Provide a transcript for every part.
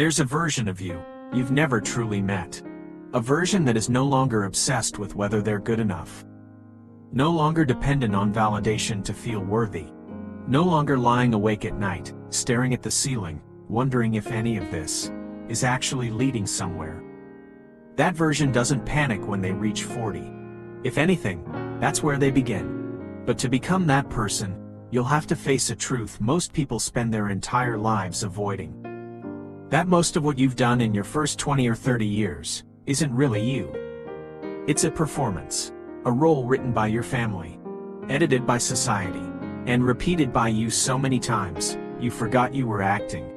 There's a version of you you've never truly met. A version that is no longer obsessed with whether they're good enough. No longer dependent on validation to feel worthy. No longer lying awake at night, staring at the ceiling, wondering if any of this is actually leading somewhere. That version doesn't panic when they reach 40. If anything, that's where they begin. But to become that person, you'll have to face a truth most people spend their entire lives avoiding. That most of what you've done in your first 20 or 30 years isn't really you. It's a performance, a role written by your family, edited by society, and repeated by you so many times, you forgot you were acting.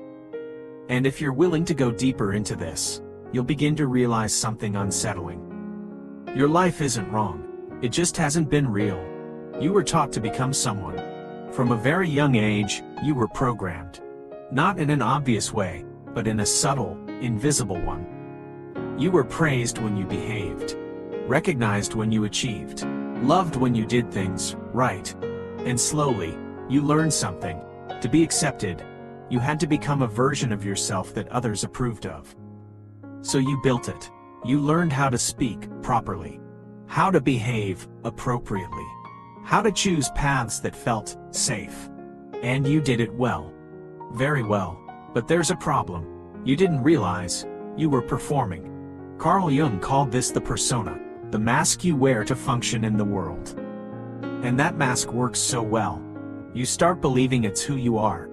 And if you're willing to go deeper into this, you'll begin to realize something unsettling. Your life isn't wrong, it just hasn't been real. You were taught to become someone. From a very young age, you were programmed. Not in an obvious way, but in a subtle, invisible one. You were praised when you behaved, recognized when you achieved, loved when you did things right. And slowly, you learned something. To be accepted, you had to become a version of yourself that others approved of. So you built it. You learned how to speak properly, how to behave appropriately, how to choose paths that felt safe. And you did it well. Very well. But there's a problem. You didn't realize you were performing. Carl Jung called this the persona, the mask you wear to function in the world. And that mask works so well. You start believing it's who you are.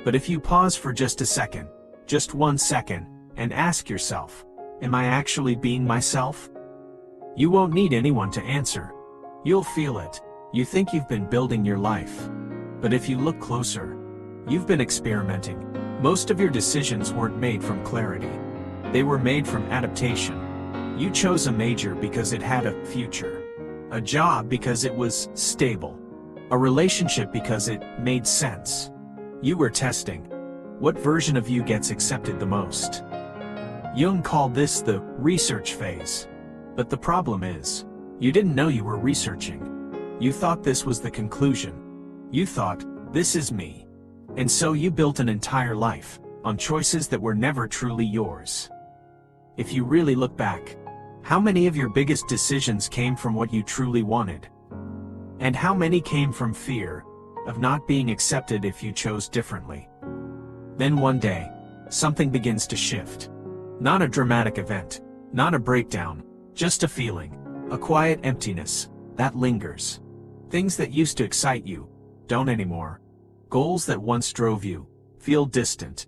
But if you pause for just a second, just 1 second, and ask yourself, am I actually being myself? You won't need anyone to answer. You'll feel it. You think you've been building your life. But if you look closer, you've been experimenting. Most of your decisions weren't made from clarity. They were made from adaptation. You chose a major because it had a future. A job because it was stable. A relationship because it made sense. You were testing. What version of you gets accepted the most? Jung called this the research phase. But the problem is, you didn't know you were researching. You thought this was the conclusion. You thought, this is me. And so you built an entire life on choices that were never truly yours. If you really look back, how many of your biggest decisions came from what you truly wanted? And how many came from fear of not being accepted if you chose differently? Then one day, something begins to shift. Not a dramatic event, not a breakdown, just a feeling, a quiet emptiness that lingers. Things that used to excite you don't anymore. Goals that once drove you feel distant.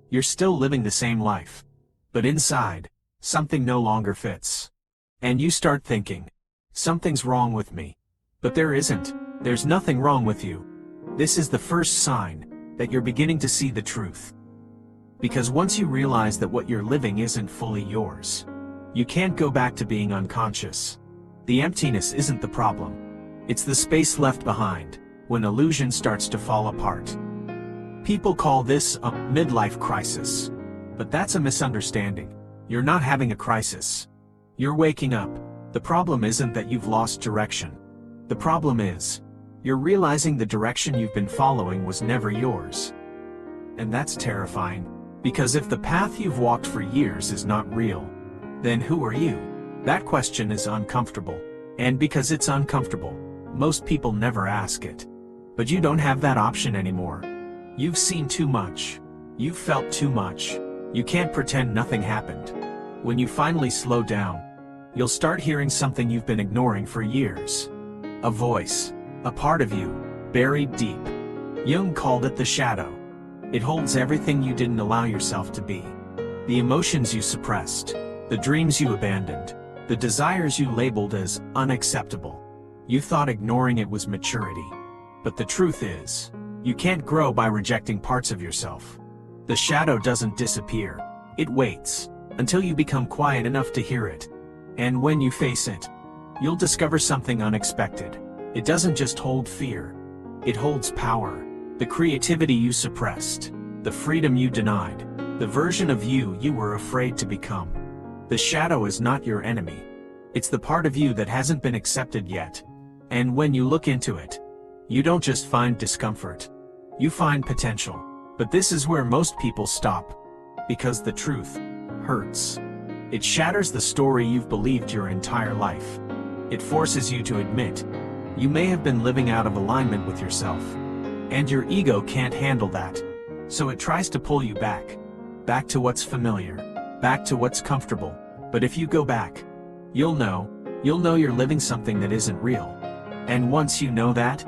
You're still living the same life, but inside, something no longer fits. And you start thinking, something's wrong with me. But there isn't. There's nothing wrong with you. This is the first sign that you're beginning to see the truth. Because once you realize that what you're living isn't fully yours, you can't go back to being unconscious. The emptiness isn't the problem. It's the space left behind when illusion starts to fall apart. People call this a midlife crisis. But that's a misunderstanding. You're not having a crisis. You're waking up. The problem isn't that you've lost direction. The problem is, you're realizing the direction you've been following was never yours. And that's terrifying, because if the path you've walked for years is not real, then who are you? That question is uncomfortable. And because it's uncomfortable, most people never ask it. But you don't have that option anymore. You've seen too much. You've felt too much. You can't pretend nothing happened. When you finally slow down, you'll start hearing something you've been ignoring for years. A voice, a part of you, buried deep. Jung called it the shadow. It holds everything you didn't allow yourself to be. The emotions you suppressed, the dreams you abandoned, the desires you labeled as unacceptable. You thought ignoring it was maturity. But the truth is, you can't grow by rejecting parts of yourself. The shadow doesn't disappear. It waits until you become quiet enough to hear it. And when you face it, you'll discover something unexpected. It doesn't just hold fear. It holds power. The creativity you suppressed. The freedom you denied. The version of you you were afraid to become. The shadow is not your enemy. It's the part of you that hasn't been accepted yet. And when you look into it, you don't just find discomfort. You find potential. But this is where most people stop. Because the truth hurts. It shatters the story you've believed your entire life. It forces you to admit you may have been living out of alignment with yourself. And your ego can't handle that. So it tries to pull you back. Back to what's familiar. Back to what's comfortable. But if you go back, you'll know you're living something that isn't real. And once you know that,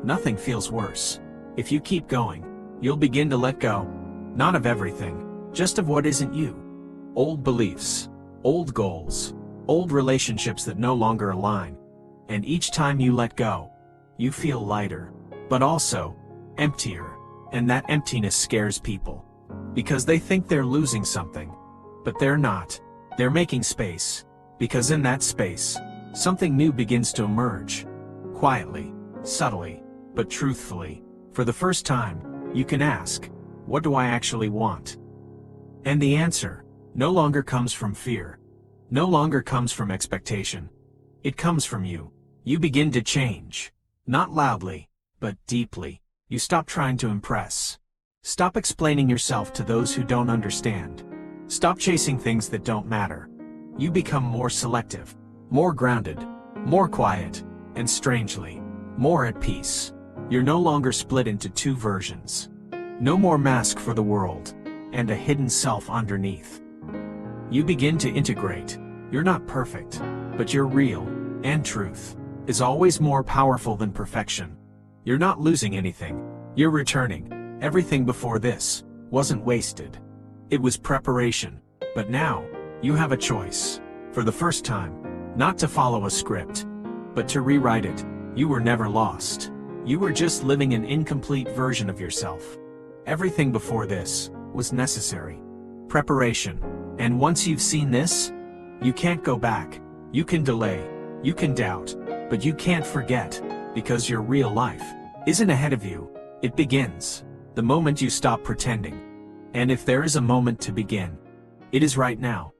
nothing feels worse. If you keep going, you'll begin to let go. Not of everything, just of what isn't you. Old beliefs, old goals, old relationships that no longer align. And each time you let go, you feel lighter, but also emptier. And that emptiness scares people. Because they think they're losing something. But they're not. They're making space. Because in that space, something new begins to emerge. Quietly, subtly, but truthfully. For the first time, you can ask, what do I actually want? And the answer no longer comes from fear. No longer comes from expectation. It comes from you. You begin to change. Not loudly, but deeply. You stop trying to impress. Stop explaining yourself to those who don't understand. Stop chasing things that don't matter. You become more selective, more grounded, more quiet, and strangely, more at peace. You're no longer split into two versions. No more mask for the world, and a hidden self underneath. You begin to integrate. You're not perfect, but you're real, and truth is always more powerful than perfection. You're not losing anything. You're returning. Everything before this wasn't wasted. It was preparation. But now, you have a choice. For the first time, not to follow a script, but to rewrite it. You were never lost. You were just living an incomplete version of yourself. Everything before this was necessary. Preparation. And once you've seen this, you can't go back. You can delay. You can doubt. But you can't forget. Because your real life isn't ahead of you. It begins the moment you stop pretending. And if there is a moment to begin, it is right now.